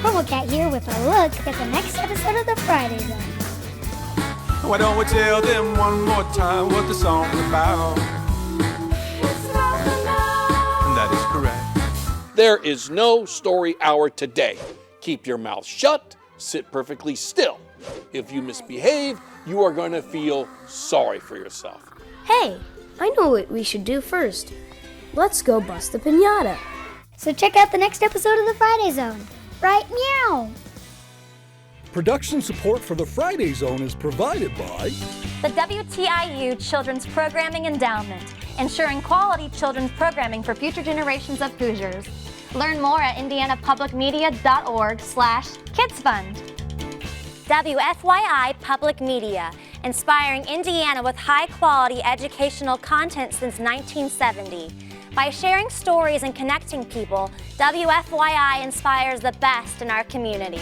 Promo Cat here with a look at the next episode of the Friday Zone. Why don't we tell them one more time what the song's about? That is correct. There is no story hour today. Keep your mouth shut, sit perfectly still. If you misbehave, you are going to feel sorry for yourself. Hey, I know what we should do first. Let's go bust the piñata. So check out the next episode of the Friday Zone. Right meow. Production support for the Friday Zone is provided by the WTIU Children's Programming Endowment, ensuring quality children's programming for future generations of Hoosiers. Learn more at indianapublicmedia.org/kidsfund. WFYI Public Media, inspiring Indiana with high-quality educational content since 1970. By sharing stories and connecting people, WFYI inspires the best in our community.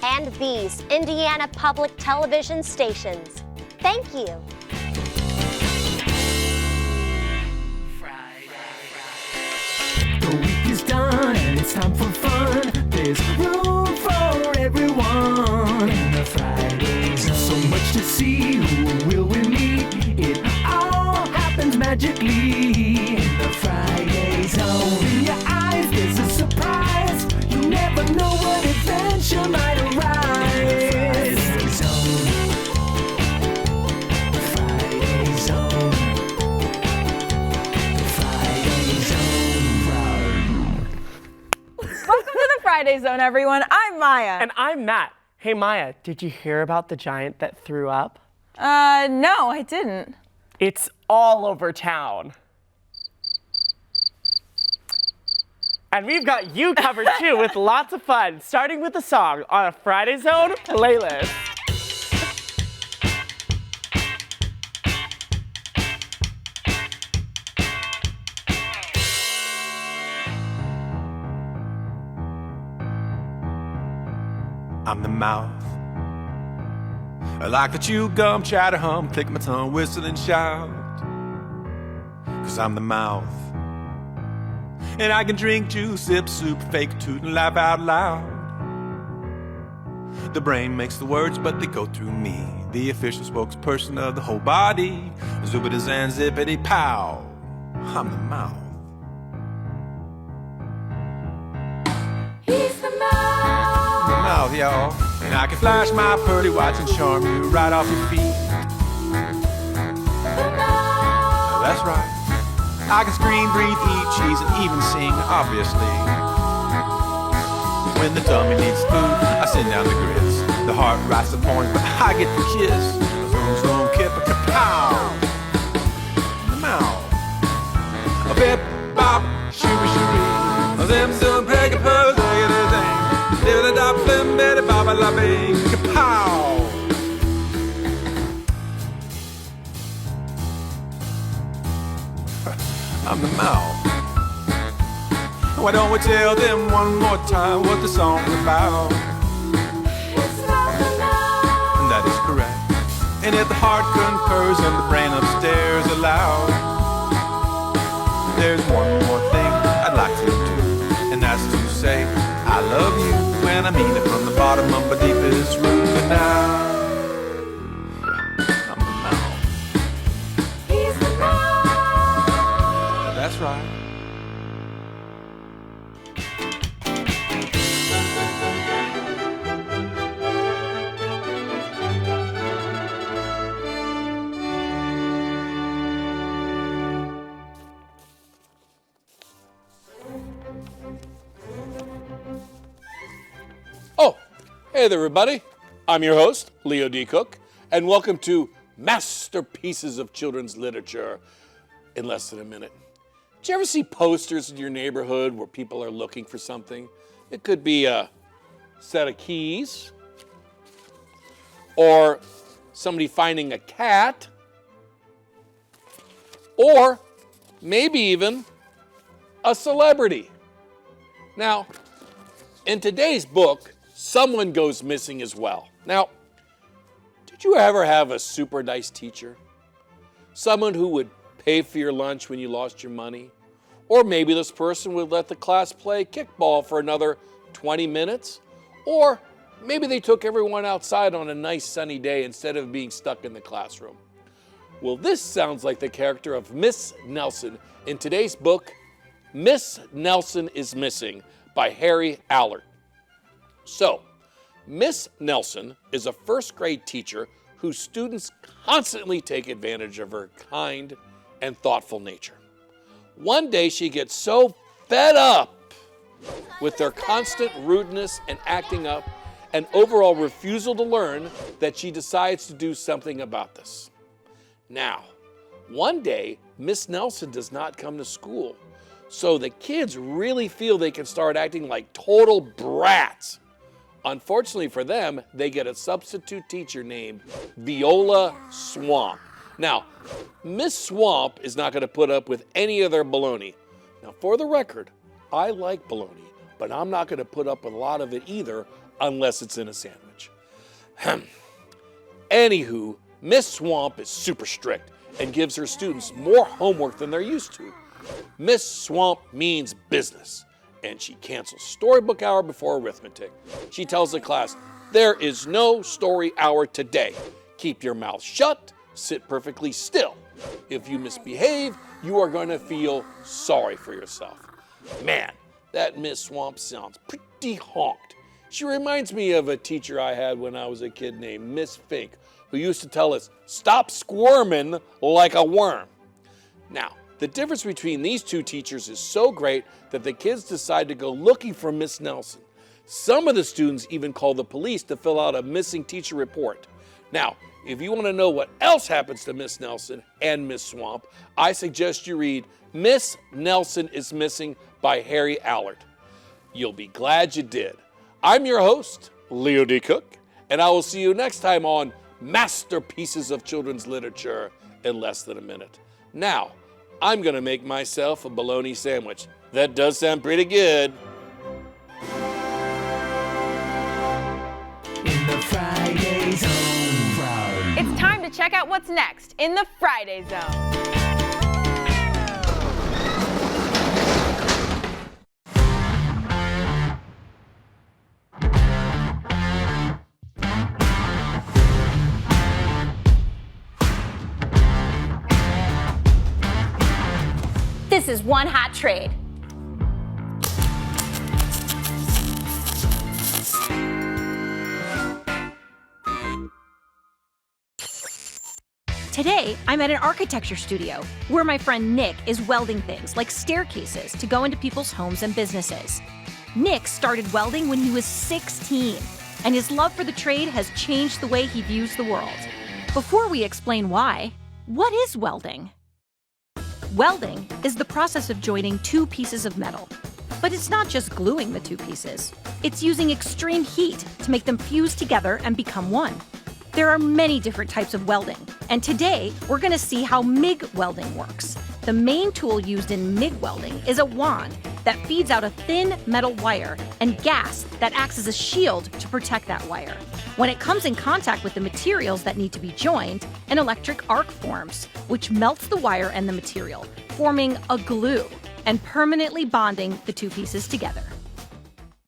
And these Indiana Public Television stations. Thank you. The week is done and it's time for fun. There's room for everyone in the Friday Zone. So much to see, who will we meet? It all happens magically in the Friday Zone. In your eyes, there's a surprise. You never know what adventure might arise. Friday Zone. The Friday Zone. The Friday Zone. Welcome to the Friday Zone, everyone. I'm Maya. And I'm Matt. Hey, Maya, did you hear about the giant that threw up? No, I didn't. It's all over town. And we've got you covered too with lots of fun, starting with a song on a Friday Zone playlist. I'm the mouth. I like to chew gum, chatter, hum, click my tongue, whistle and shout. 'Cause I'm the mouth. And I can drink juice, sip soup, fake toot, and laugh out loud. The brain makes the words, but they go through me, the official spokesperson of the whole body. Zoopity zan zippity pow. I'm the mouth. He's the mouth. The mouth, y'all. And I can flash my pearly whites and charm you right off your feet. The mouth. That's right. I can scream, breathe, eat cheese, and even sing, obviously. When the tummy needs food, I send down the grits. The heart writes the poems, but I get the kiss. Zoom, zoom, kip, a kapow. The mouth. A bip, bop, shooby, shooby. Them, zoom, peg, a pose, everything. Diddle, da, flim, bitty, baba, la, bing, kapow. I'm the mouth. Why don't we tell them one more time what the song's about? That is correct. And if the heart concurs and the brain upstairs allows, there's one more thing I'd like to do, and that's to say I love you, and I mean it from the bottom of my deepest root. And now I'm the mouth. He's the mouth. That's right. Oh, hey there, everybody. I'm your host, Leo D. Cook, and welcome to Masterpieces of Children's Literature in less than a minute. Did you ever see posters in your neighborhood where people are looking for something? It could be a set of keys, or somebody finding a cat, or maybe even a celebrity. Now, in today's book, someone goes missing as well. Now, did you ever have a super nice teacher? Someone who would pay for your lunch when you lost your money? Or maybe this person would let the class play kickball for another 20 minutes, or maybe they took everyone outside on a nice sunny day instead of being stuck in the classroom. Well, this sounds like the character of Miss Nelson in today's book, Miss Nelson is Missing by Harry Allard. So, Miss Nelson is a first grade teacher whose students constantly take advantage of her kind and thoughtful nature. One day she gets so fed up with their constant rudeness and acting up and overall refusal to learn that she decides to do something about this. Now, one day, Miss Nelson does not come to school, so the kids really feel they can start acting like total brats. Unfortunately for them, they get a substitute teacher named Viola Swamp. Now, Miss Swamp is not going to put up with any of their baloney. Now, for the record, I like baloney, but I'm not going to put up with a lot of it either unless it's in a sandwich. Anywho, Miss Swamp is super strict and gives her students more homework than they're used to. Miss Swamp means business, and she cancels storybook hour before arithmetic. She tells the class, there is no story hour today. Keep your mouth shut, sit perfectly still. If you misbehave, you are going to feel sorry for yourself. Man, that Miss Swamp sounds pretty honked. She reminds me of a teacher I had when I was a kid named Miss Fink, who used to tell us, stop squirming like a worm. Now, the difference between these two teachers is so great that the kids decide to go looking for Miss Nelson. Some of the students even call the police to fill out a missing teacher report. Now, if you want to know what else happens to Miss Nelson and Miss Swamp, I suggest you read Miss Nelson is Missing by Harry Allard. You'll be glad you did. I'm your host, Leo D. Cook, and I will see you next time on Masterpieces of Children's Literature in less than a minute. Now, I'm going to make myself a bologna sandwich. That does sound pretty good. In the Friday Zone. It's time to check out what's next in the Friday Zone. This is one hot trade. Today, I'm at an architecture studio where my friend Nick is welding things like staircases to go into people's homes and businesses. Nick started welding when he was 16, and his love for the trade has changed the way he views the world. Before we explain why, what is welding? Welding is the process of joining two pieces of metal. But it's not just gluing the two pieces. It's using extreme heat to make them fuse together and become one. There are many different types of welding, and today we're going to see how MIG welding works. The main tool used in MIG welding is a wand that feeds out a thin metal wire and gas that acts as a shield to protect that wire. When it comes in contact with the materials that need to be joined, an electric arc forms, which melts the wire and the material, forming a glue and permanently bonding the two pieces together.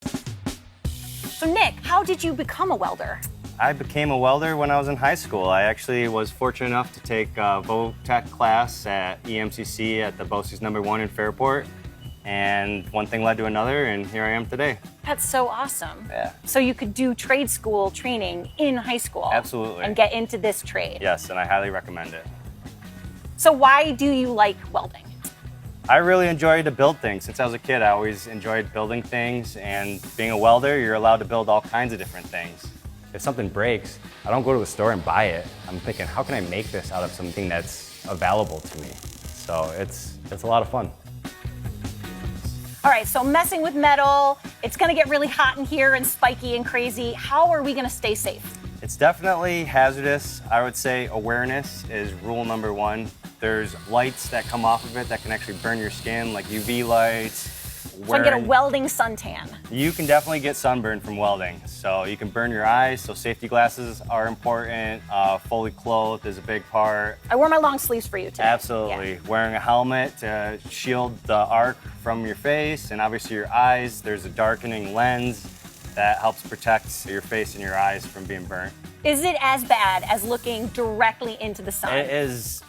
So Nick, how did you become a welder? I became a welder when I was in high school. I actually was fortunate enough to take a VOTEC class at EMCC at the BOCES #1 in Fairport. And one thing led to another, and here I am today. That's so awesome. Yeah. So you could do trade school training in high school. Absolutely. And get into this trade. Yes, and I highly recommend it. So why do you like welding? I really enjoy to build things. Since I was a kid, I always enjoyed building things, and being a welder, you're allowed to build all kinds of different things. If something breaks, I don't go to the store and buy it. I'm thinking, how can I make this out of something that's available to me? So it's a lot of fun. All right, so messing with metal, it's gonna get really hot in here and spiky and crazy. How are we gonna stay safe? It's definitely hazardous. I would say awareness is rule #1. There's lights that come off of it that can actually burn your skin, like UV lights, So I can get a welding suntan. You can definitely get sunburn from welding. So you can burn your eyes, so safety glasses are important. Fully clothed is a big part. I wore my long sleeves for you today. Absolutely. Yeah. Wearing a helmet to shield the arc from your face and obviously your eyes. There's a darkening lens that helps protect your face and your eyes from being burnt. Is it as bad as looking directly into the sun? It is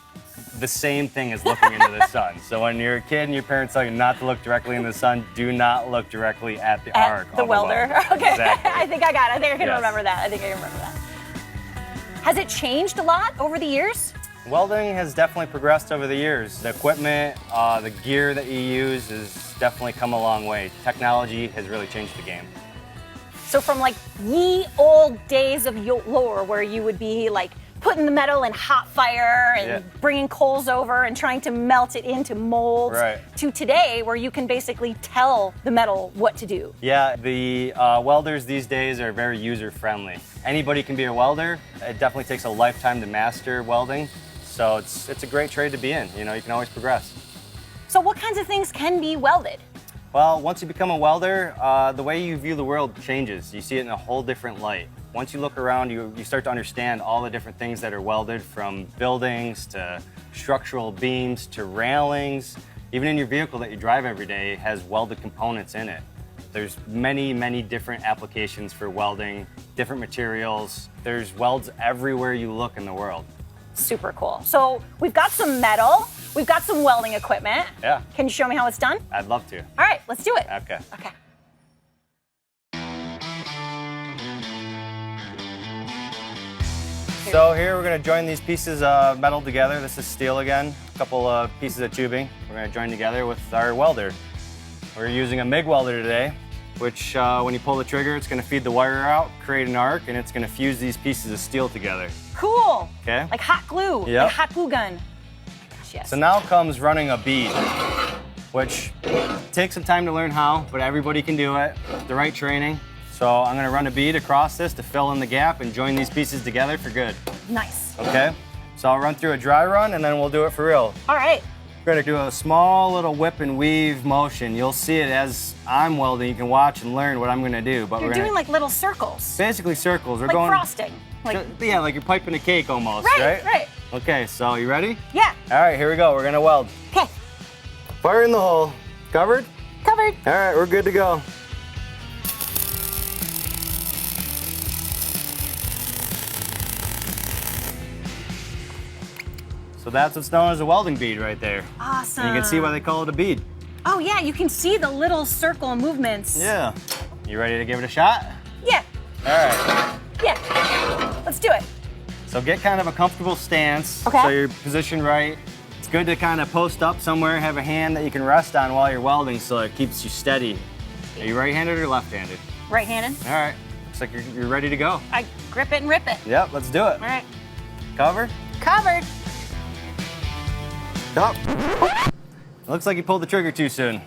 the same thing as looking into the sun. So when you're a kid and your parents tell you not to look directly in the sun, do not look directly at the arc. The welder. Okay. Exactly. I think I got it. I think I can Yes. remember that. Has it changed a lot over the years? Welding has definitely progressed over the years. The equipment, the gear that you use has definitely come a long way. Technology has really changed the game. So from like ye old days of yore where you would be like putting the metal in hot fire and bringing coals over and trying to melt it into molds, Right. to today where you can basically tell the metal what to do. Yeah, the welders these days are very user-friendly. Anybody can be a welder. It definitely takes a lifetime to master welding. So it's a great trade to be in. You know, you can always progress. So what kinds of things can be welded? Well, once you become a welder, the way you view the world changes. You see it in a whole different light. Once you look around, you start to understand all the different things that are welded, from buildings to structural beams to railings. Even in your vehicle that you drive every day has welded components in it. There's many, many different applications for welding, different materials. There's welds everywhere you look in the world. Super cool. So we've got some metal, we've got some welding equipment. Yeah. Can you show me how it's done? I'd love to. All right, let's do it. Okay. Okay. So here we're going to join these pieces of metal together. This is steel again, a couple of pieces of tubing. We're going to join together with our welder. We're using a MIG welder today, which when you pull the trigger, it's going to feed the wire out, create an arc, and it's going to fuse these pieces of steel together. Cool. Okay. Like hot glue, Yep. like hot glue gun. Gosh, yes. So now comes running a bead, which takes some time to learn how, but everybody can do it with the right training. So I'm going to run a bead across this to fill in the gap and join these pieces together for good. Nice. Okay? So I'll run through a dry run and then we'll do it for real. All right. We're going to do a small little whip and weave motion. You'll see it as I'm welding. You can watch and learn what I'm going to do. But You're we're doing gonna, like little circles. basically circles. We're Like going frosting. Like, yeah, like you're piping a cake almost, right, right? right. Okay, so you ready? Yeah. All right, here we go. We're going to weld. Okay. Fire in the hole. Covered? Covered. All right, we're good to go. So that's what's known as a welding bead right there. Awesome. And you can see why they call it a bead. Oh yeah, you can see the little circle movements. Yeah. You ready to give it a shot? Yeah. All right. Yeah. Let's do it. So get kind of a comfortable stance. Okay. So you're positioned right. It's good to kind of post up somewhere, have a hand that you can rest on while you're welding so it keeps you steady. Are you right-handed or left-handed? Right-handed. All right. Looks like you're ready to go. I grip it and rip it. Yep, let's do it. All right. Cover. Covered. Up. Looks like you pulled the trigger too soon.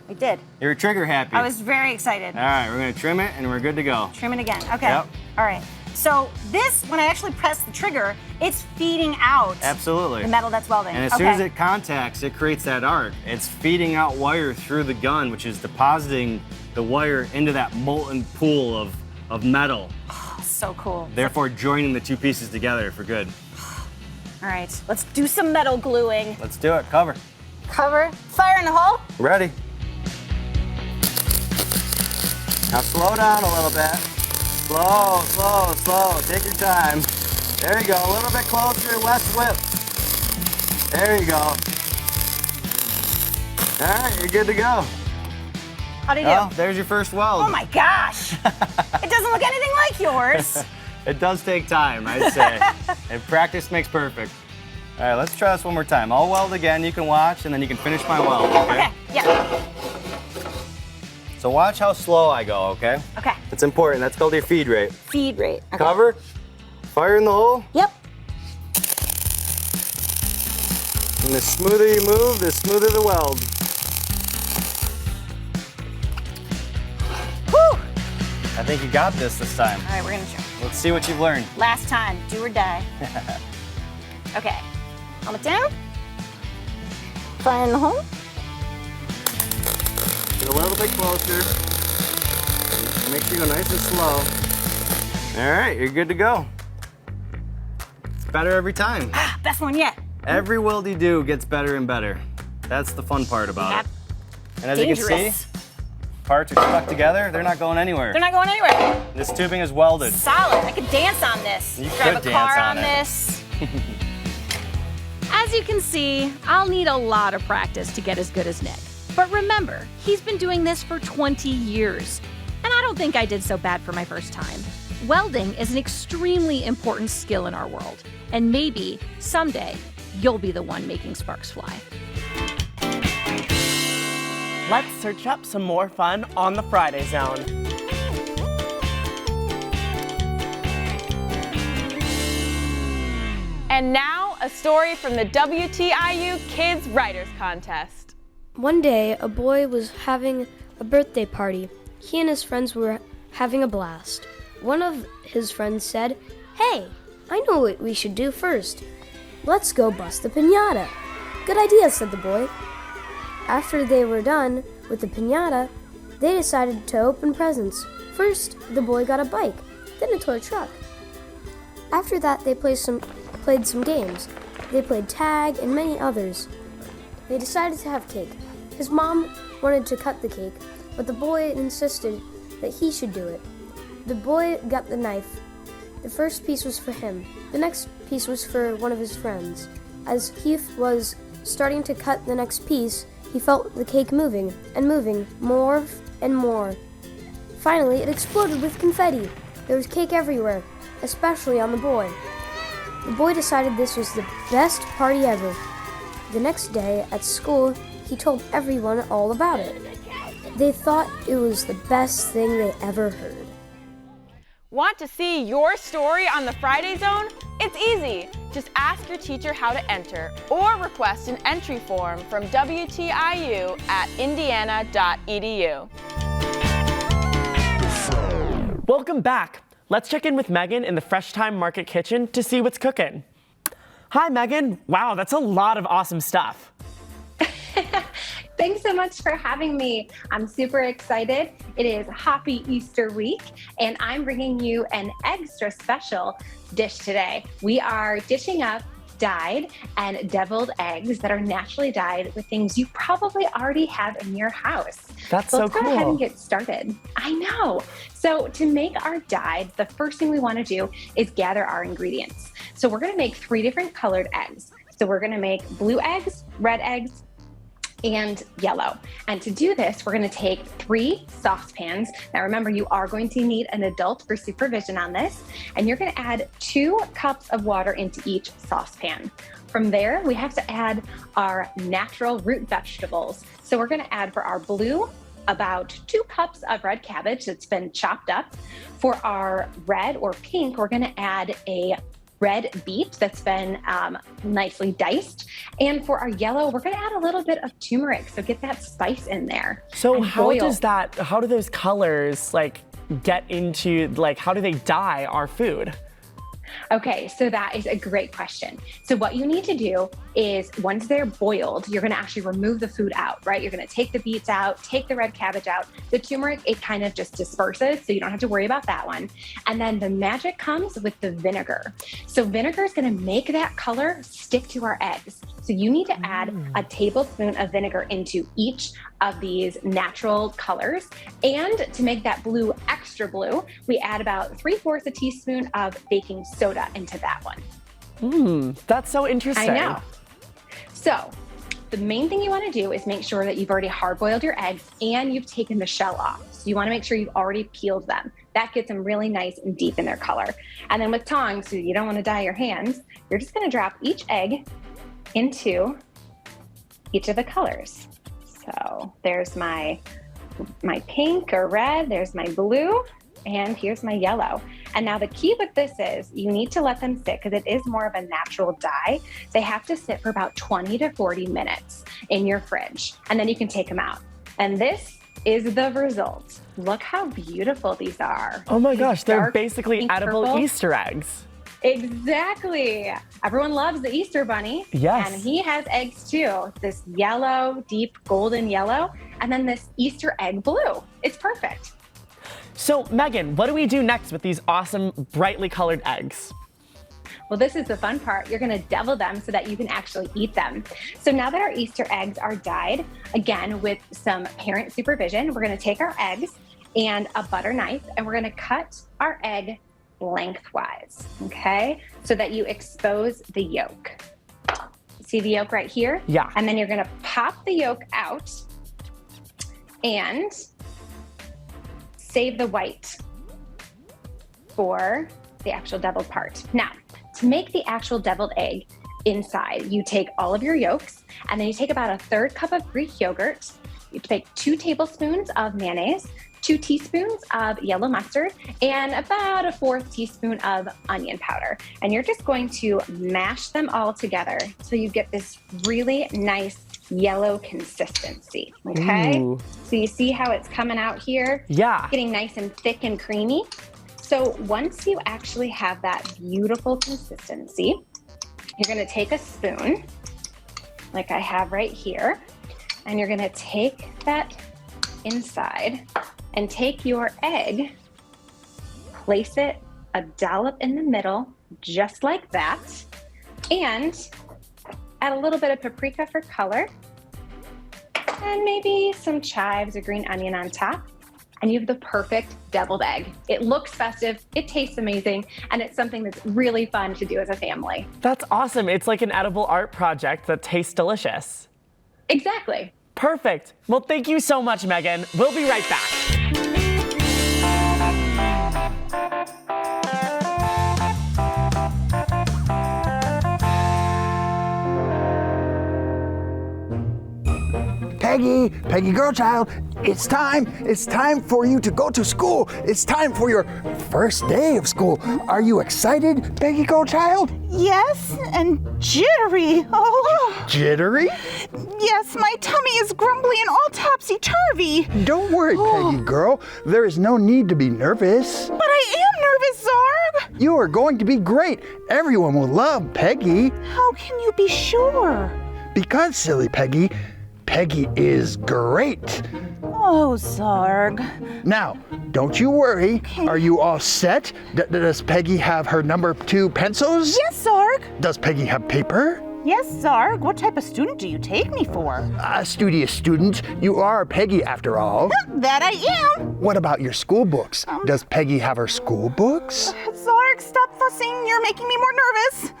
I did. You're trigger happy. I was very excited. All right, we're gonna trim it and we're good to go. Trim it again. Okay. Yep. All right. So this, when I actually press the trigger, it's feeding out Absolutely. the metal that's welding. And as soon as it contacts, it creates that arc. It's feeding out wire through the gun, which is depositing the wire into that molten pool of metal. Oh, so cool. Therefore, joining the two pieces together for good. All right, let's do some metal gluing. Let's do it. Cover. Cover. Fire in the hole. Ready. Now slow down a little bit. Slow, slow, slow. Take your time. There you go. A little bit closer, less whip. There you go. All right, you're good to go. How do you Well, do? there's your first weld. Oh my gosh. It doesn't look anything like yours. It does take time, I'd say. And practice makes perfect. All right, let's try this one more time. I'll weld again. You can watch, and then you can finish my weld, okay? Okay, yeah. So watch how slow I go, okay? Okay. It's important. That's called your feed rate. Feed rate. Okay. Cover. Fire in the hole. Yep. And the smoother you move, the smoother the weld. Whew. I think you got this time. All right, we're gonna try. Let's see what you've learned. Last time, do or die. Okay. Arm it down. Fire in the hole. Get a little bit closer. Make sure you go nice and slow. All right, you're good to go. It's better every time. Best one yet. Every weld you do gets better and better. That's the fun part about it. And as you can see, parts are stuck together. They're not going anywhere. They're not going anywhere. This tubing is welded. Solid. I could dance on this. You Drive could a car dance on on it. this. As you can see, I'll need a lot of practice to get as good as Nick. But remember, he's been doing this for 20 years. And I don't think I did so bad for my first time. Welding is an extremely important skill in our world. And maybe, someday, you'll be the one making sparks fly. Let's search up some more fun on the Friday Zone. And now, a story from the WTIU Kids Writers Contest. One day, a boy was having a birthday party. He and his friends were having a blast. One of his friends said, "Hey, I know what we should do first. Let's go bust the piñata." "Good idea," said the boy. After they were done with the piñata, they decided to open presents. First, the boy got a bike, then a toy truck. After that, they played some games. They played tag and many others. They decided to have cake. His mom wanted to cut the cake, but the boy insisted that he should do it. The boy got the knife. The first piece was for him. The next piece was for one of his friends. As he was starting to cut the next piece, he felt the cake moving and moving more and more. Finally, it exploded with confetti. There was cake everywhere, especially on the boy. The boy decided this was the best party ever. The next day at school, he told everyone all about it. They thought it was the best thing they ever heard. Want to see your story on the Friday Zone? It's easy. Just ask your teacher how to enter or request an entry form from WTIU@indiana.edu. Welcome back. Let's check in with Megan in the Fresh Time Market Kitchen to see what's cooking. Hi, Megan. Wow, that's a lot of awesome stuff. Thanks so much for having me. I'm super excited. It is Happy Easter week, and I'm bringing you an extra special dish today. We are dishing up dyed and deviled eggs that are naturally dyed with things you probably already have in your house. That's so so let's go ahead cool. and get started. I know. So to make our dyed, the first thing we want to do is gather our ingredients. So we're going to make 3 different colored eggs. So we're going to make blue eggs, red eggs, and yellow. And to do this, we're going to take 3 saucepans. Now remember, you are going to need an adult for supervision on this, and you're going to add 2 cups of water into each saucepan. From there, we have to add our natural root vegetables. So we're going to add for our blue about 2 cups of red cabbage that's been chopped up. For our red or pink, we're going to add a red beet that's been nicely diced. And for our yellow, we're going to add a little bit of turmeric, so get that spice in there. So and how boil. how do those colors get into, how do they dye our food? Okay, so that is a great question. So what you need to do is once they're boiled, you're gonna actually remove the food out, right? You're gonna take the beets out, take the red cabbage out. The turmeric, it kind of just disperses, so you don't have to worry about that one. And then the magic comes with the vinegar. So vinegar is gonna make that color stick to our eggs. So you need to add a tablespoon of vinegar into each of these natural colors. And to make that blue extra blue, we add about 3/4 a teaspoon of baking soda into that one. That's so interesting. I know. So the main thing you want to do is make sure that you've already hard-boiled your eggs and you've taken the shell off. So you want to make sure you've already peeled them. That gets them really nice and deep in their color. And then with tongs, so you don't want to dye your hands, you're just going to drop each egg into each of the colors. So there's my pink or red, there's my blue, and here's my yellow. And now the key with this is you need to let them sit because it is more of a natural dye. They have to sit for about 20 to 40 minutes in your fridge, and then you can take them out. And this is the result. Look how beautiful these are. Oh my gosh, they're Dark basically pink edible purple. Easter eggs. Exactly. Everyone loves the Easter Bunny. Yes. And he has eggs too. This yellow, deep golden yellow, and then this Easter egg blue. It's perfect. So, Megan, what do we do next with these awesome, brightly colored eggs? Well, this is the fun part. You're gonna devil them so that you can actually eat them. So now that our Easter eggs are dyed, again, with some parent supervision, we're gonna take our eggs and a butter knife, and we're gonna cut our egg lengthwise, okay? So that you expose the yolk. See the yolk right here? Yeah. And then you're gonna pop the yolk out and save the white for the actual deviled part. Now, to make the actual deviled egg inside, you take all of your yolks, and then you take about a 1/3 cup of Greek yogurt. You take 2 tablespoons of mayonnaise, 2 teaspoons of yellow mustard, and about a 1/4 teaspoon of onion powder. And you're just going to mash them all together so you get this really nice yellow consistency, okay? Ooh. So you see how it's coming out here? Yeah. Getting nice and thick and creamy. So once you actually have that beautiful consistency, you're gonna take a spoon, like I have right here, and you're gonna take that inside and take your egg, place it a dollop in the middle, just like that, and add a little bit of paprika for color, and maybe some chives or green onion on top, and you have the perfect deviled egg. It looks festive, it tastes amazing, and it's something that's really fun to do as a family. That's awesome. It's like an edible art project that tastes delicious. Exactly. Perfect. Well, thank you so much, Megan. We'll be right back. Peggy Girlchild, it's time for you to go to school. It's time for your first day of school. Are you excited, Peggy Girlchild? Yes, and jittery. Oh. Jittery? Yes, my tummy is grumbly and all topsy-turvy. Don't worry, Peggy girl. There is no need to be nervous. But I am nervous, Zarg. You are going to be great. Everyone will love Peggy. How can you be sure? Because, silly Peggy, Peggy is great. Oh, Zarg. Now, don't you worry. Okay. Are you all set? Does Peggy have her number 2 pencils? Yes, Zarg. Does Peggy have paper? Yes, Zarg. What type of student do you take me for? A studious student. You are Peggy after all. That I am. What about your school books? Does Peggy have her school books? Zarg, stop fussing. You're making me more nervous.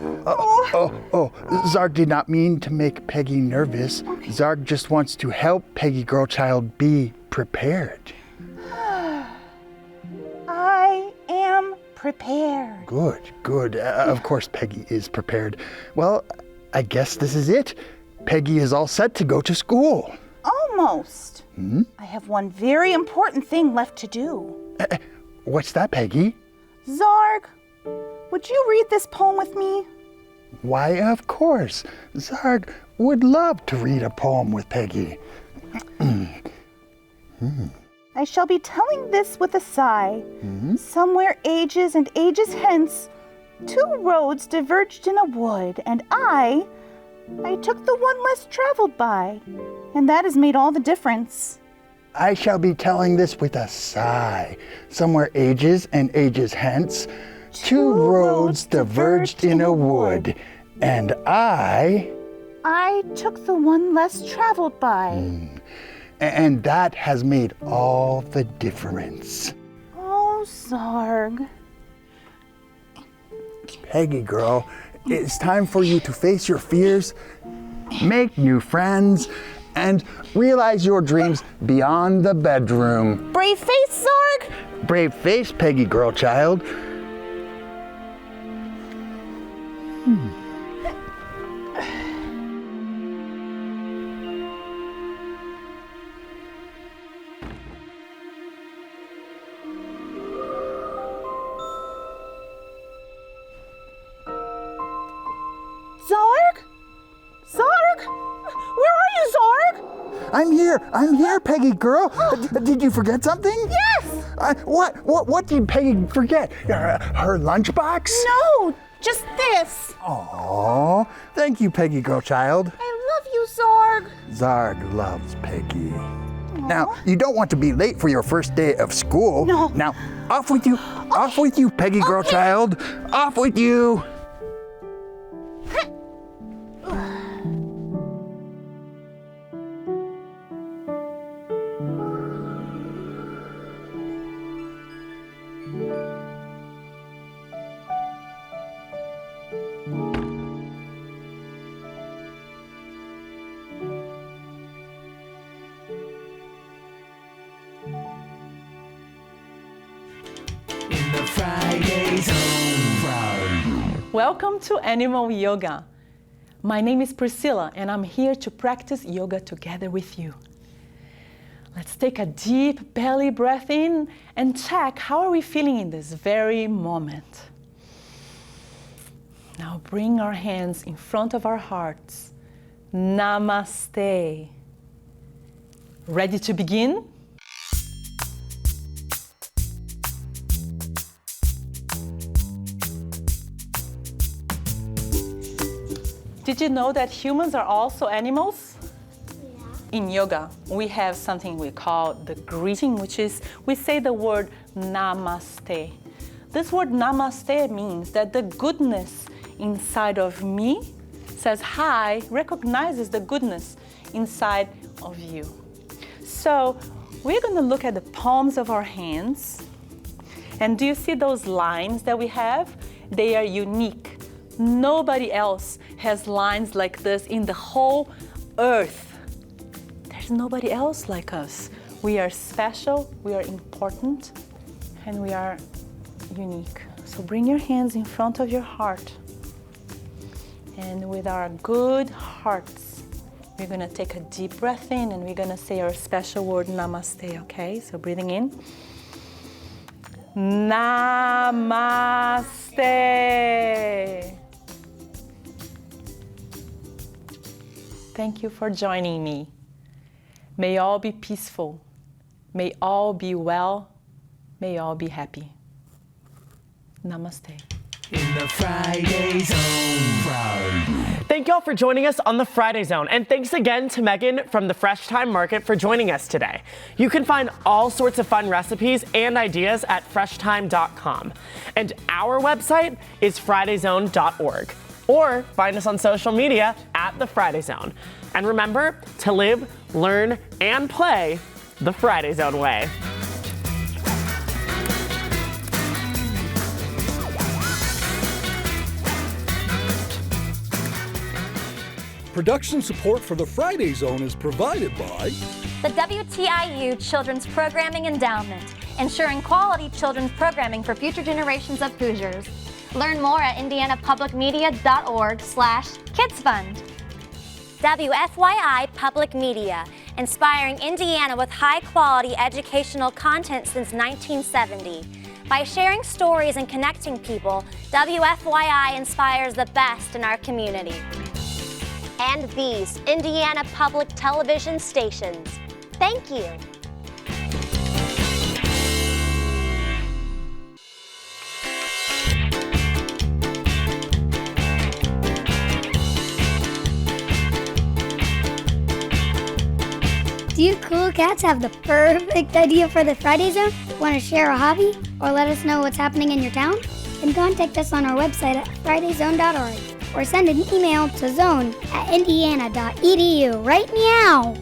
Zarg did not mean to make Peggy nervous. Okay. Zarg just wants to help Peggy Girlchild be prepared. I am prepared. Good. Of course Peggy is prepared. Well, I guess this is it. Peggy is all set to go to school. Almost. I have one very important thing left to do. What's that, Peggy? Zarg, would you read this poem with me? Why, of course. Zarg would love to read a poem with Peggy. I shall be telling this with a sigh. Somewhere ages and ages hence, 2 roads diverged in a wood, and I took the one less traveled by, and that has made all the difference. I shall be telling this with a sigh. Somewhere ages and ages hence, 2 roads diverged in a wood, and I took the one less traveled by. And that has made all the difference. Oh, Zarg. Peggy girl, it's time for you to face your fears, make new friends, and realize your dreams beyond the bedroom. Brave face, Zarg? Brave face, Peggy Girlchild. I'm here, Peggy girl. Did you forget something? Yes! What did Peggy forget? Her lunchbox? No, Just this. Aw, thank you, Peggy Girl Child. I love you, Zarg. Zarg loves Peggy. Now, you don't want to be late for your first day of school. No. Now, off with you. Okay. Off with you, Peggy Girl Child. Off with you. Welcome to Animal Yoga. My name is Priscilla and I'm here to practice yoga together with you. Let's take a deep belly breath in and check how are we feeling in this very moment. Now bring our hands in front of our hearts. Namaste. Ready to begin? Did you know that humans are also animals? Yeah. In yoga, we have something we call the greeting, which is we say the word namaste. This word namaste means that the goodness inside of me says hi, recognizes the goodness inside of you. So we're going to look at the palms of our hands. And do you see those lines that we have? They are unique. Nobody else has lines like this in the whole earth. There's nobody else like us. We are special, we are important, and we are unique. So bring your hands in front of your heart. And with our good hearts, we're gonna take a deep breath in and we're gonna say our special word, namaste, okay? So breathing in. Namaste. Thank you for joining me. May all be peaceful. May all be well. May all be happy. Namaste. In the Friday Zone. Thank you all for joining us on the Friday Zone. And thanks again to Megan from the Fresh Time Market for joining us today. You can find all sorts of fun recipes and ideas at FreshTime.com. And our website is FridayZone.org. Or find us on social media at The Friday Zone. And remember to live, learn, and play the Friday Zone way. Production support for the Friday Zone is provided by the WTIU Children's Programming Endowment, ensuring quality children's programming for future generations of Hoosiers. Learn more at indianapublicmedia.org/kidsfund. WFYI Public Media, inspiring Indiana with high-quality educational content since 1970. By sharing stories and connecting people, WFYI inspires the best in our community. And these Indiana Public Television stations. Thank you. Do you cool cats have the perfect idea for the Friday Zone? Want to share a hobby or let us know what's happening in your town? Then contact us on our website at fridayzone.org or send an email to zone@indiana.edu. Right meow!